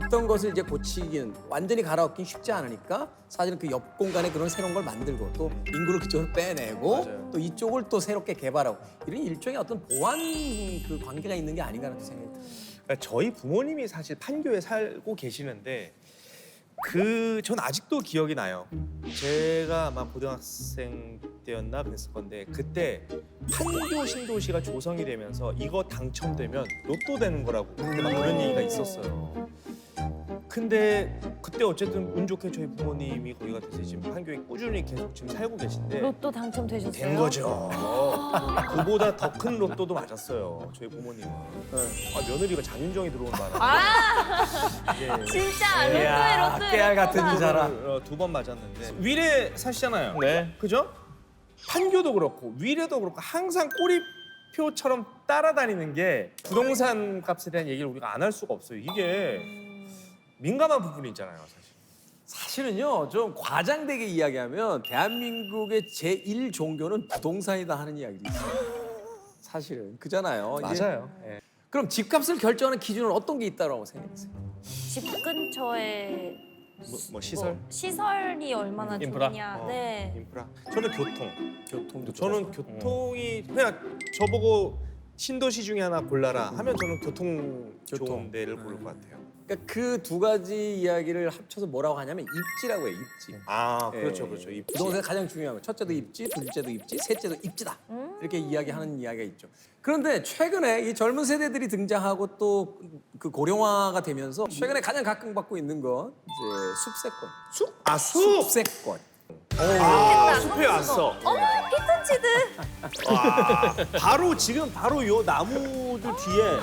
있던 것을 이제 고치기는 완전히 갈아엎긴 쉽지 않으니까 사실은 그 옆 공간에 그런 새로운 걸 만들고 또 인구를 그쪽으로 빼내고 맞아요. 또 이쪽을 또 새롭게 개발하고 이런 일종의 어떤 보완 그 관계가 있는 게 아닌가 하는 생각이 듭니다. 그러니까 저희 부모님이 사실 판교에 살고 계시는데 전 아직도 기억이 나요. 제가 아마 고등학생 때였나 그랬을 건데 그때 판교 신도시가 조성이 되면서 이거 당첨되면 로또 되는 거라고 그때 막 그런 얘기가 있었어요. 근데 그때 어쨌든 운 좋게 저희 부모님이 거기가 돼서 지금 판교에 꾸준히 계속 지금 살고 계신데 로또 당첨되셨어요? 된 거죠. 그보다 더 큰 로또도 맞았어요. 저희 부모님은. 며느리가 장윤정이 들어온 바람에. 진짜 이야, 로또에 깨알 같은 로또다. 자라. 2번 맞았는데 위례 사시잖아요. 네. 그죠? 판교도 그렇고 위례도 그렇고 항상 꼬리표처럼 따라다니는 게 부동산 값에 대한 얘기를 우리가 안 할 수가 없어요. 이게 민감한 부분이 있잖아요, 사실. 사실은요 좀 과장되게 이야기하면 대한민국의 제1 종교는 부동산이다 하는 이야기도 있어요. 사실은 그잖아요. 이제 맞아요. 예. 그럼 집값을 결정하는 기준은 어떤 게 있다고 생각하세요? 집 근처에 뭐 시설? 시설이 얼마나 인프라? 좋냐. 네. 인프라. 저는 교통. 교통도 저는 교통이 그냥 저보고 신도시 중에 하나 골라라 하면 저는 교통 교통. 좋은 데를 고를 것 같아요. 그러니까 그 두 가지 이야기를 합쳐서 뭐라고 하냐면 입지라고 해요. 입지. 아 예. 그렇죠 그렇죠. 입지. 부동산에 가장 중요한 거 첫째도 입지, 둘째도 입지, 셋째도 입지다. 이렇게 이야기하는 이야기가 있죠. 그런데 최근에 이 젊은 세대들이 등장하고 또 그 고령화가 되면서 최근에 가장 각광받고 있는 건 이제 숲세권. 숲? 아 숲. 숲세권. 아 숲에 왔어. 어머, 피톤치드. 와, 바로 지금 바로 요 나무들 뒤에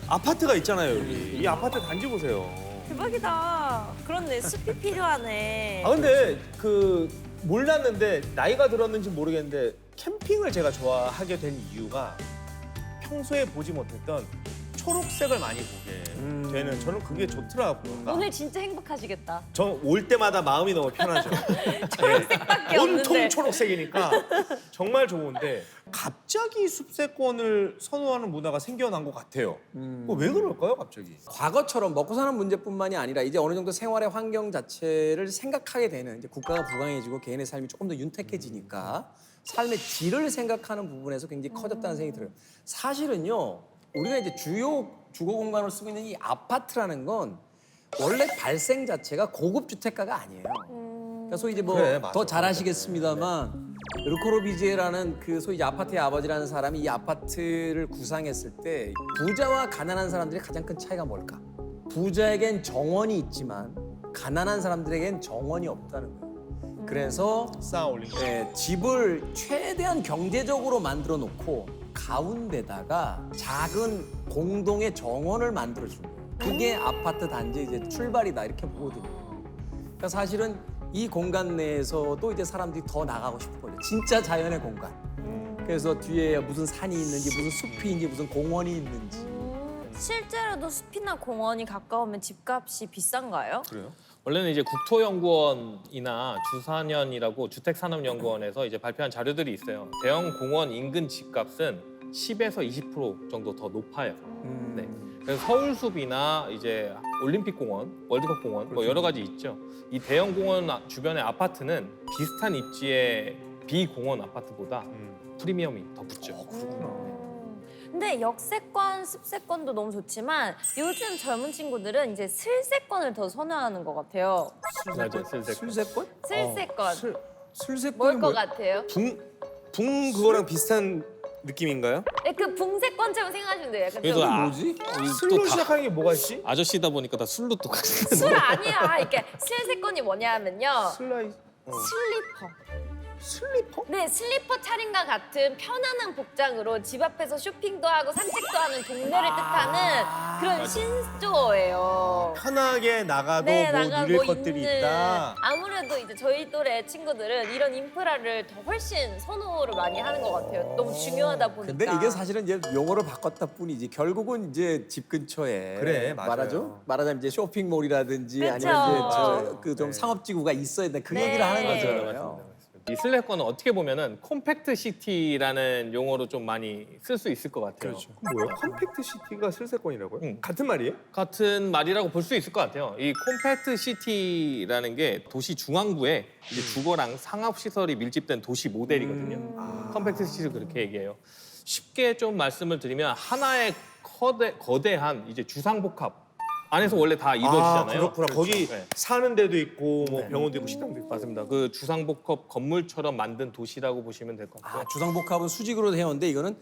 아파트가 있잖아요 여기. 이 아파트 단지 보세요. 대박이다. 그렇네. 숲이 필요하네. 아 근데 그 몰랐는데 나이가 들었는지 모르겠는데 캠핑을 제가 좋아하게 된 이유가 평소에 보지 못했던 초록색을 많이 보게 되는 저는 그게 좋더라고요. 오늘 진짜 행복하시겠다. 저 올 때마다 마음이 너무 편하죠. 초록색밖에 없는데. 온통 초록색이니까 정말 좋은데 갑자기 숲세권을 선호하는 문화가 생겨난 것 같아요. 왜 그럴까요, 갑자기? 과거처럼 먹고 사는 문제뿐만이 아니라 이제 어느 정도 생활의 환경 자체를 생각하게 되는 이제 국가가 부강해지고 개인의 삶이 조금 더 윤택해지니까 삶의 질을 생각하는 부분에서 굉장히 커졌다는 생각이 들어요. 사실은요, 우리가 이제 주요 주거 공간을 쓰고 있는 이 아파트라는 건 원래 발생 자체가 고급 주택가가 아니에요. 그러니까 소위 이제 뭐 그래, 맞아. 더 잘 아시겠습니다만 르코르비지에라는 그 소위 이제 아파트의 아버지라는 사람이 이 아파트를 구상했을 때 부자와 가난한 사람들의 가장 큰 차이가 뭘까? 부자에겐 정원이 있지만 가난한 사람들에겐 정원이 없다는 거예요. 그래서 쌓아 올린 거. 집을 최대한 경제적으로 만들어 놓고 가운데다가 작은 공동의 정원을 만들어 주는 거예요. 그게 아파트 단지의 이제 출발이다 이렇게 보거든요. 그러니까 사실은 이 공간 내에서도 이제 사람들이 더 나가고 싶은 거죠. 진짜 자연의 공간. 그래서 뒤에 무슨 산이 있는지 무슨 숲이 있는지 무슨 공원이 있는지. 실제로도 숲이나 공원이 가까우면 집값이 비싼가요? 그래요? 원래는 이제 국토연구원이나 주산연이라고 주택산업연구원에서 이제 발표한 자료들이 있어요. 대형 공원 인근 집값은 10에서 20% 정도 더 높아요. 네. 그래서 서울숲이나 이제 올림픽공원, 월드컵공원 뭐 여러 가지 있죠. 이 대형 공원 주변의 아파트는 비슷한 입지의 비공원 아파트보다 프리미엄이 더 붙죠. 근데 역세권, 습세권도 너무 좋지만 요즘 젊은 친구들은 이제 슬세권을 더 선호하는 것 같아요. 맞아요, 슬세권. 술세권? 슬세권. 술세권이 뭘 것 뭐예요? 같아요? 붕 그거랑 비슷한 느낌인가요? 네, 그 붕세권처럼 생각하시면 돼요. 약간 그래도 좀 뭐지? 술로 시작하는 게 뭐가 있지? 아저씨다 보니까 다 술로 똑같은. 술 아니야. 이게 슬세권이 뭐냐면요. 슬라이 슬리퍼. 슬리퍼? 네, 슬리퍼 차림과 같은 편안한 복장으로 집 앞에서 쇼핑도 하고 산책도 하는 동네를 뜻하는 그런 신조어예요. 편하게 나가도 네, 뭐 나가고 누릴 것들이 있는. 있다. 아무래도 이제 저희 또래 친구들은 이런 인프라를 더 훨씬 선호를 많이 하는 것 같아요. 너무 중요하다 보니까. 근데 이게 사실은 이제 용어를 바꿨다 뿐이지 결국은 이제 집 근처에 그래, 맞아요. 말하자면 이제 쇼핑몰이라든지 그쵸. 아니면 이제 맞아요. 그 좀 네. 상업지구가 있어야 된다 그 네. 얘기를 하는 맞아요, 거잖아요. 이 슬래권은 어떻게 보면은 콤팩트 시티라는 용어로 좀 많이 쓸 수 있을 것 같아요. 그럼 뭐예요? 컴팩트 시티가 슬세권이라고요? 응. 같은 말이에요? 같은 말이라고 볼 수 있을 것 같아요. 이 콤팩트 시티라는 게 도시 중앙부에 이제 주거랑 상업 시설이 밀집된 도시 모델이거든요. 컴팩트 시티를 그렇게 얘기해요. 쉽게 좀 말씀을 드리면 하나의 거대한 이제 주상복합 안에서 원래 다 이루어지잖아요. 그렇구나. 거기 네. 사는 데도 있고 뭐 병원도 있고 식당도 있고. 맞습니다. 그 주상복합 건물처럼 만든 도시라고 보시면 될 것 같아요. 아, 주상복합은 수직으로 해놓은데 이거는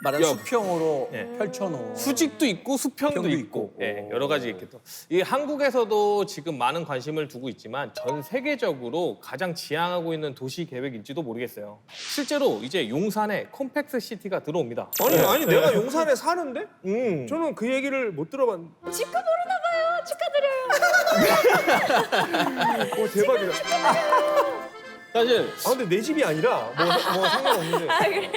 말하자면 야. 수평으로 네. 펼쳐놓은. 수직도 있고 수평도 수평도 있고, 있고. 예, 여러 가지 있겠죠. 이 한국에서도 지금 많은 관심을 두고 있지만 전 세계적으로 가장 지향하고 있는 도시 계획일지도 모르겠어요. 실제로 이제 용산에 콤팩트 시티가 들어옵니다. 아니 내가 용산에 사는데? 저는 그 얘기를 못 들어봤는데. 집값 오르나 봐요. 축하드려요. 오 대박이다. 사실 아 근데 내 집이 아니라 뭐 상관없는데. 아, 그래요?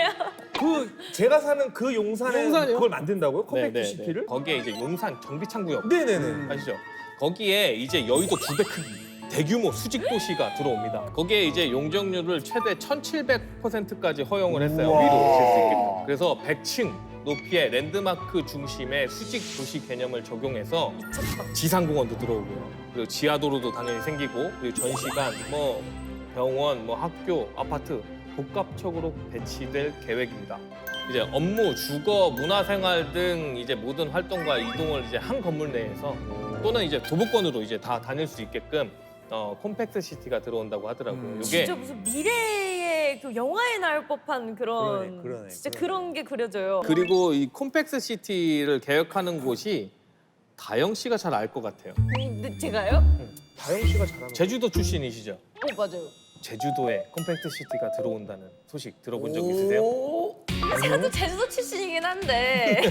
그 제가 사는 그 용산에 용산이요? 그걸 만든다고요? 컴팩트 네, 네, 시티를? 거기에 이제 용산 정비창구역 네네네. 아시죠? 거기에 이제 여의도 2배 크기 대규모 수직 도시가 들어옵니다. 거기에 이제 용적률을 최대 1,700%까지 허용을 했어요. 우와. 위로 칠 수 있게끔. 그래서 100층 높이의 랜드마크 중심의 수직 도시 개념을 적용해서 지상공원도 들어오고요. 그리고 지하도로도 당연히 생기고, 그리고 전시관, 뭐 병원, 뭐 학교, 아파트 복합적으로 배치될 계획입니다. 이제 업무, 주거, 문화생활 등 이제 모든 활동과 이동을 이제 한 건물 내에서 또는 이제 도보권으로 이제 다 다닐 수 있게끔 콤팩트 시티가 들어온다고 하더라고요. 이게 진짜 무슨 미래의 그 영화에 나올 법한 그런 그러네, 진짜 그러네. 그런 게 그려져요. 그리고 이 콤팩트 시티를 계획하는 곳이 다영 씨가 잘 알 것 같아요. 근데 제가요? 다영 씨가 잘하는 거. 제주도 출신이시죠? 맞아요. 제주도에 콤팩트 시티가 들어온다는 소식 들어본 적 있으세요? 오, 저도 제주도 출신이긴 한데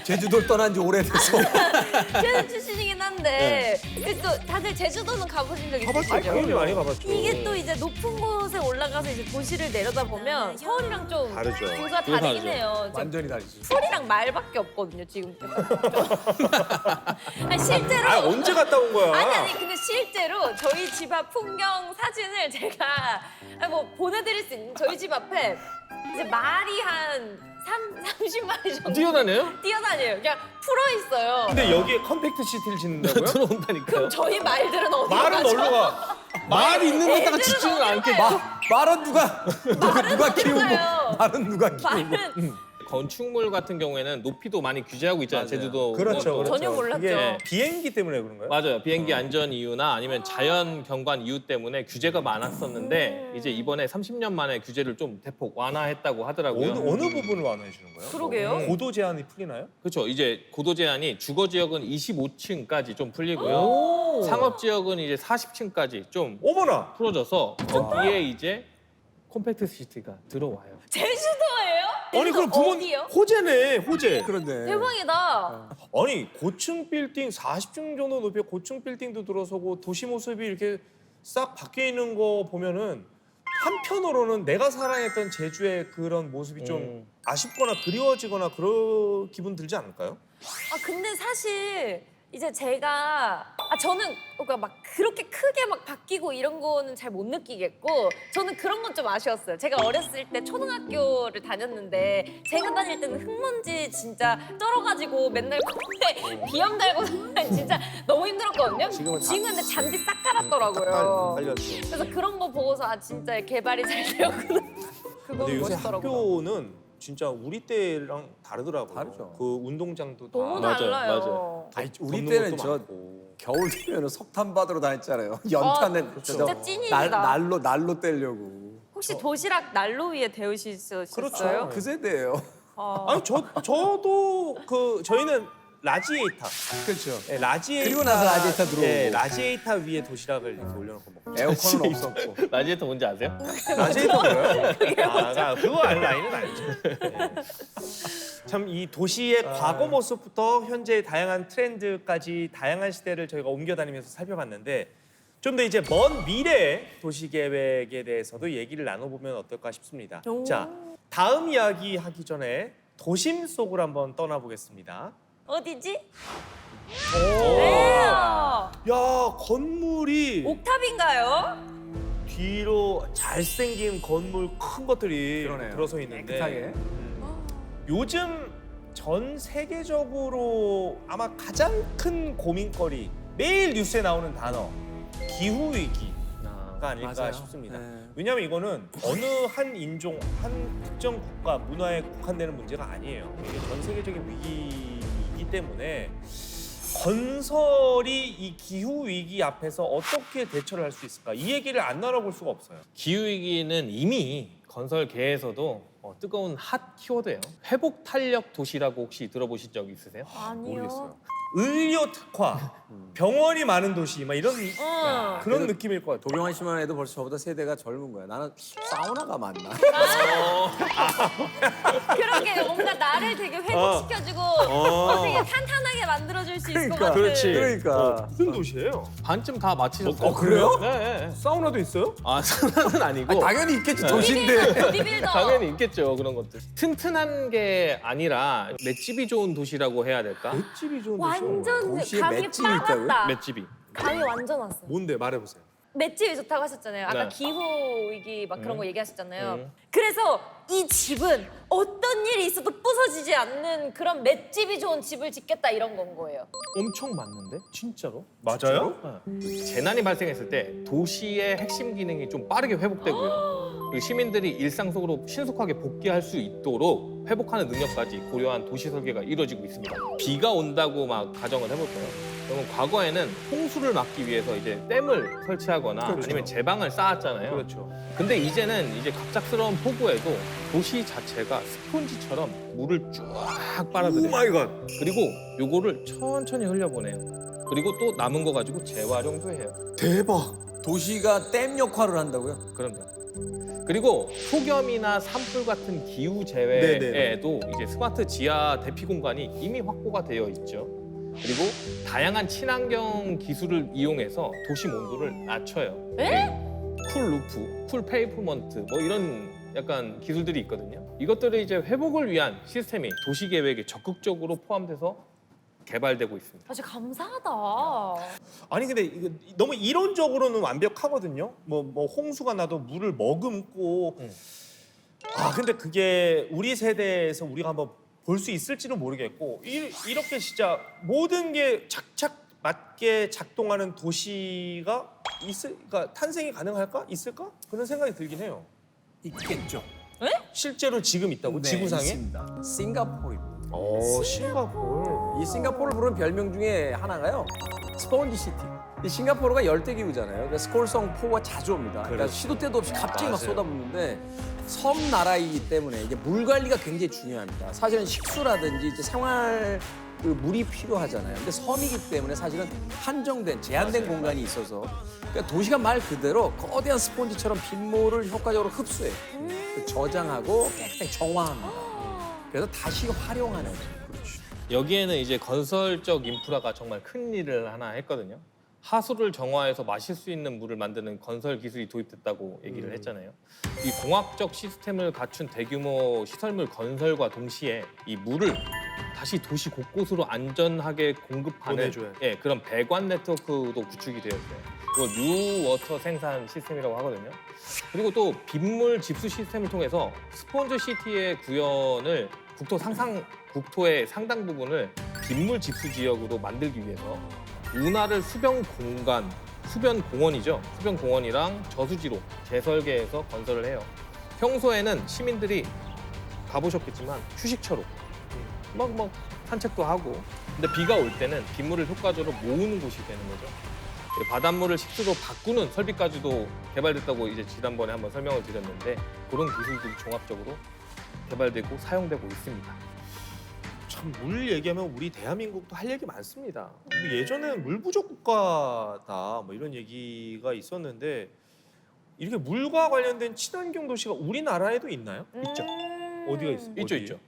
제주도를 떠난 지 오래돼서. 제주도 출신이긴 한데 근데 또 다들 제주도는 가보신 적 있으시죠? 당연히 많이 가봤죠. 이게 또 이제 높은 곳에 올라가서 이제 도시를 내려다보면 서울이랑 좀 다르죠. 뷰가 뷰가 다르긴 다르죠. 해요. 지금 완전히 다르지. 풀이랑 말밖에 없거든요 지금. 아니 실제로 아 언제 갔다 온 거야? 아니 근데 실제로 저희 집 앞 풍경 사진을 제가 뭐 보내드릴 수 있는 저희 집 앞에 이제 말이 한 30마리 정도 뛰어다녀요? 뛰어다녀요. 그냥 풀어 있어요. 근데 여기에 컴팩트 시티를 짓는다고요? 들어온다니까요. 그럼 저희 말들은 어디 말은 가죠? 어디로 가? 말 있는 데다가 애들은 짓지는 어디 않게 가요? 말은 누가 키우고 가요? 말은 누가 키우고. 말은 건축물 같은 경우에는 높이도 많이 규제하고 있잖아요. 맞아요. 제주도 그렇죠, 뭐 그렇죠. 전혀 몰랐죠. 그게 비행기 때문에 그런가요? 맞아요. 비행기 안전 이유나 아니면 자연 경관 이유 때문에 규제가 많았었는데 이제 이번에 30년 만에 규제를 좀 대폭 완화했다고 하더라고요. 어느 부분을 완화해 주는 거예요? 그러게요. 고도 제한이 풀리나요? 그렇죠. 이제 고도 제한이 주거 지역은 25층까지 좀 풀리고요. 상업 지역은 이제 40층까지 좀 어머나! 풀어져서 거기에 이제 콤팩트 시티가 들어와요. 제주도예요? 아니 그럼 부모님 어디요? 호재네 호재. 그런데. 대박이다. 아니 고층 빌딩 40층 정도 높이의 고층 빌딩도 들어서고 도시 모습이 이렇게 싹 바뀌어 있는 거 보면은 한편으로는 내가 사랑했던 제주의 그런 모습이 좀 아쉽거나 그리워지거나 그런 기분 들지 않을까요? 근데 사실 이제 제가 저는 그러니까 막 그렇게 크게 막 바뀌고 이런 거는 잘 못 느끼겠고 저는 그런 건 좀 아쉬웠어요. 제가 어렸을 때 초등학교를 다녔는데 제가 다닐 때는 흙먼지 진짜 쩔어가지고 맨날 코에 비염 달고 진짜 너무 힘들었거든요. 지금은 근데 잔디 싹 깔았더라고요. 달렸어. 그래서 그런 거 보고서 진짜 개발이 잘 되었구나. 그거 근데 요새 멋있더라고요. 학교는 진짜 우리 때랑 다르더라고요. 다르죠. 그 운동장도 다 너무 맞아요, 달라요. 맞아요. 아니, 우리 걷는 때는 것도 저 많고. 겨울 되면 석탄 받으러 다녔잖아요. 연탄에 진짜 찐이다. 날로 떼려고. 혹시 도시락 난로 위에 데우셨어요? 그렇죠. 그 세대예요. 아니 저도 저희는 라지에이터. 그렇죠. 네, 라지에이터. 그리고 나서 라지에이터 들어오고. 네, 라지에이터 위에 도시락을 이렇게 올려놓고 먹고. 에어컨은 없었고. 라지에터 뭔지 아세요? 라지에이터 뭐예요? 그거 알 나이는 알죠. 참 이 도시의 과거 모습부터 현재의 다양한 트렌드까지 다양한 시대를 저희가 옮겨다니면서 살펴봤는데 좀 더 이제 먼 미래의 도시 계획에 대해서도 얘기를 나눠보면 어떨까 싶습니다. 오. 자, 다음 이야기 하기 전에 도심 속으로 한번 떠나보겠습니다. 어디지? 오. 네. 야, 건물이 옥탑인가요? 뒤로 잘생긴 건물 큰 것들이 그러네요. 들어서 있는데 깨끗하게. 요즘 전 세계적으로 아마 가장 큰 고민거리 매일 뉴스에 나오는 단어 기후 위기가 아닐까 맞아요. 싶습니다. 네. 왜냐하면 이거는 어느 한 인종, 한 특정 국가 문화에 국한되는 문제가 아니에요. 이게 전 세계적인 위기이기 때문에 건설이 이 기후 위기 앞에서 어떻게 대처를 할 수 있을까? 이 얘기를 안 나눠볼 수가 없어요. 기후위기는 이미 건설계에서도 뜨거운 핫 키워드예요. 회복 탄력 도시라고 혹시 들어보신 적 있으세요? 아니요. 모르겠어요. 의료 특화, 병원이 많은 도시, 막 이런 응. 그런 느낌일 것 같아요. 도경환 씨만 해도 벌써 저보다 세대가 젊은 거야. 나는 사우나가 맞나? 그러게 뭔가 나를 되게 회복시켜주고 되게 탄탄하게 만들어줄 수 있을 것 같은. 그러니까. 무슨 도시예요? 반쯤 다 맞히셨어요. 그래요? 네. 사우나도 있어요? 아, 사우나는 아니고. 당연히 있겠지 도시인데. 보디빌더. 당연히 있겠죠, 그런 것들. 튼튼한 게 아니라 맷집이 좋은 도시라고 해야 될까? 맷집이 좋은 도시. 완전 도시에 감이 맷집이 있다고요? 빠졌다. 맷집이. 감이 완전 왔어요. 뭔데 말해보세요. 맷집이 좋다고 하셨잖아요. 아까 네. 기후 위기 막 그런 거 얘기하셨잖아요. 음. 그래서 이 집은 어떤 일이 있어도 부서지지 않는 그런 맷집이 좋은 집을 짓겠다 이런 건 거예요. 엄청 많는데? 진짜로? 맞아요? 재난이 발생했을 때 도시의 핵심 기능이 좀 빠르게 회복되고요. 그리고 시민들이 일상 속으로 신속하게 복귀할 수 있도록 회복하는 능력까지 고려한 도시 설계가 이루어지고 있습니다. 비가 온다고 막 가정을 해볼까요? 그러면 과거에는 홍수를 막기 위해서 이제 댐을 설치하거나 그렇죠. 아니면 제방을 쌓았잖아요. 그렇죠. 근데 이제는 이제 갑작스러운 폭우에도 도시 자체가 스폰지처럼 물을 쫙 빨아들여요. 마이 갓. 그리고 요거를 천천히 흘려보내요. 그리고 또 남은 거 가지고 재활용도 해요. 대박. 도시가 댐 역할을 한다고요? 그럼요. 그리고 폭염이나 산불 같은 기후 재해에도 이제 스마트 지하 대피 공간이 이미 확보가 되어 있죠. 그리고 다양한 친환경 기술을 이용해서 도심 온도를 낮춰요. 쿨 루프, 쿨 페이프먼트 뭐 이런 약간 기술들이 있거든요. 이것들을 이제 회복을 위한 시스템이 도시 계획에 적극적으로 포함돼서 개발되고 있습니다. 아주 감사하다. 아니 근데 이거 너무 이론적으로는 완벽하거든요. 뭐 홍수가 나도 물을 머금고. 아 근데 그게 우리 세대에서 우리가 한번 볼 수 있을지는 모르겠고 이렇게 진짜 모든 게 착착 맞게 작동하는 도시가 그러니까 탄생이 가능할까? 있을까? 그런 생각이 들긴 해요. 있겠죠. 실제로 지금 있다고 지구상에? 있습니다. 싱가포르입니다. 싱가포르. 이 싱가포르를 부르는 별명 중에 하나가요. 스폰지 시티. 이 싱가포르가 열대 기후잖아요. 그러니까 스콜성 폭우가 자주 옵니다. 그러니까 그렇죠. 시도 때도 없이 갑자기 막 맞아요. 쏟아붓는데 섬 나라이기 때문에 이게 물 관리가 굉장히 중요합니다. 사실은 식수라든지 이제 생활 그 물이 필요하잖아요. 근데 섬이기 때문에 사실은 한정된 제한된 공간이 있어서 그러니까 도시가 말 그대로 거대한 스폰지처럼 빗물을 효과적으로 흡수해요. 그 저장하고 깨끗하게 정화합니다. 그래서 다시 활용하는 거죠. 여기에는 이제 건설적 인프라가 정말 큰 일을 하나 했거든요. 하수를 정화해서 마실 수 있는 물을 만드는 건설 기술이 도입됐다고 얘기를 했잖아요. 이 공학적 시스템을 갖춘 대규모 시설물 건설과 동시에 이 물을 다시 도시 곳곳으로 안전하게 공급하는 보내줘야 그런 배관 네트워크도 구축이 되었어요. 이거 뉴워터 생산 시스템이라고 하거든요. 그리고 또 빗물 집수 시스템을 통해서 스폰지 시티의 구현을 국토의 상당 부분을 빗물 집수 지역으로 만들기 위해서 운하를 수변 공원이죠. 수변 공원이랑 저수지로 재설계해서 건설을 해요. 평소에는 시민들이 가보셨겠지만 휴식처로 막 산책도 하고, 근데 비가 올 때는 빗물을 효과적으로 모으는 곳이 되는 거죠. 바닷물을 식수로 바꾸는 설비까지도 개발됐다고 이제 지난번에 한번 설명을 드렸는데 그런 기술들이 종합적으로 개발되고 사용되고 있습니다. 참 물 얘기하면 우리 대한민국도 할 얘기 많습니다. 예전에는 물 부족 국가다 뭐 이런 얘기가 있었는데 이렇게 물과 관련된 친환경 도시가 우리나라에도 있나요? 있죠. 어디가 있어요? 있죠.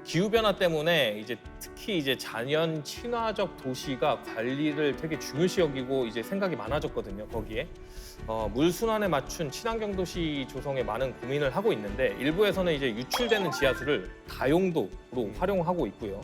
기후 변화 때문에 이제 특히 이제 자연 친화적 도시가 관리를 되게 중요시 여기고 이제 생각이 많아졌거든요. 거기에 물 순환에 맞춘 친환경 도시 조성에 많은 고민을 하고 있는데 일부에서는 이제 유출되는 지하수를 다용도로 활용하고 있고요.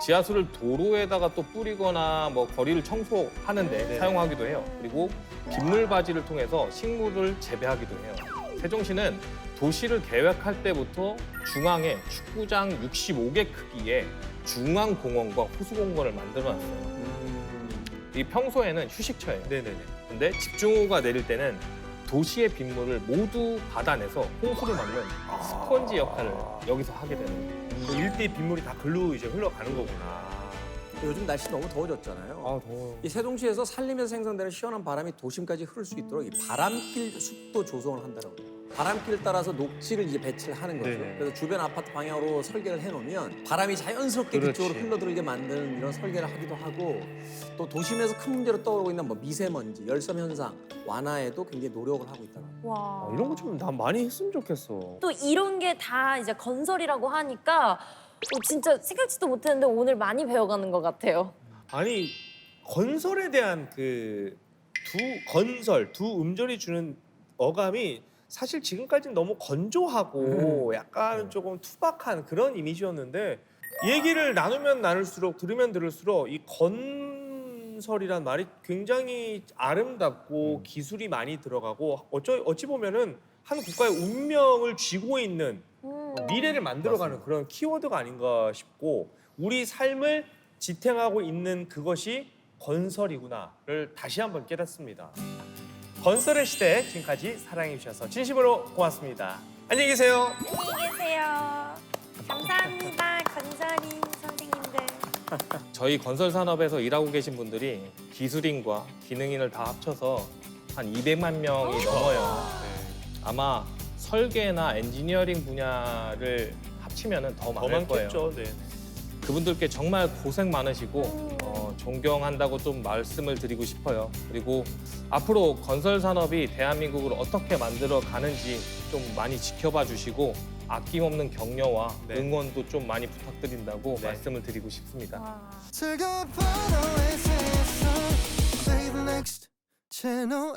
지하수를 도로에다가 또 뿌리거나 뭐 거리를 청소하는데 네. 사용하기도 해요. 그리고 빗물 바지를 통해서 식물을 재배하기도 해요. 세종시는 도시를 계획할 때부터 중앙에 축구장 65개 크기의 중앙공원과 호수공원을 만들어놨어요. 이 평소에는 휴식처예요. 네네네. 근데 집중호우가 내릴 때는 도시의 빗물을 모두 받아내서 홍수를 막는 스펀지 역할을 여기서 하게 되는 거예요. 그 일대 빗물이 다 글로 이제 흘러가는 거구나. 요즘 날씨 너무 더워졌잖아요. 더워요. 이 세종시에서 살림에서 생성되는 시원한 바람이 도심까지 흐를 수 있도록 이 바람길 숲도 조성을 한다고 해요. 바람길 따라서 녹지를 이제 배치를 하는 거죠. 네네. 그래서 주변 아파트 방향으로 설계를 해놓으면 바람이 자연스럽게 그렇지. 그쪽으로 흘러들게 만드는 이런 설계를 하기도 하고 또 도심에서 큰 문제로 떠오르고 있는 뭐 미세먼지, 열섬 현상 완화에도 굉장히 노력을 하고 있다는 거예요. 와. 이런 거 좀 난 많이 했으면 좋겠어. 또 이런 게 다 이제 건설이라고 하니까 진짜 생각지도 못했는데 오늘 많이 배워가는 것 같아요. 아니 건설에 대한 그 두 음절이 주는 어감이 사실 지금까지는 너무 건조하고 약간 조금 투박한 그런 이미지였는데 얘기를 나누면 나눌수록 들으면 들을수록 이 건설이란 말이 굉장히 아름답고 기술이 많이 들어가고 어찌 보면은 한 국가의 운명을 쥐고 있는 미래를 만들어가는 그런 키워드가 아닌가 싶고 우리 삶을 지탱하고 있는 그것이 건설이구나를 다시 한번 깨닫습니다. 건설의 시대 지금까지 사랑해 주셔서 진심으로 고맙습니다. 안녕히 계세요. 안녕히 계세요. 감사합니다. 건설인 선생님들. 저희 건설 산업에서 일하고 계신 분들이 기술인과 기능인을 다 합쳐서 한 200만 명이 넘어요. 아마 설계나 엔지니어링 분야를 합치면 더 더 많을 거예요. 많겠죠. 네. 그분들께 정말 고생 많으시고 존경한다고 좀 말씀을 드리고 싶어요. 그리고 앞으로 건설 산업이 대한민국을 어떻게 만들어 가는지 좀 많이 지켜봐 주시고 아낌없는 격려와 네. 응원도 좀 많이 부탁드린다고 네. 말씀을 드리고 싶습니다. 와. 즐거운 밤의 세상 Play the next channel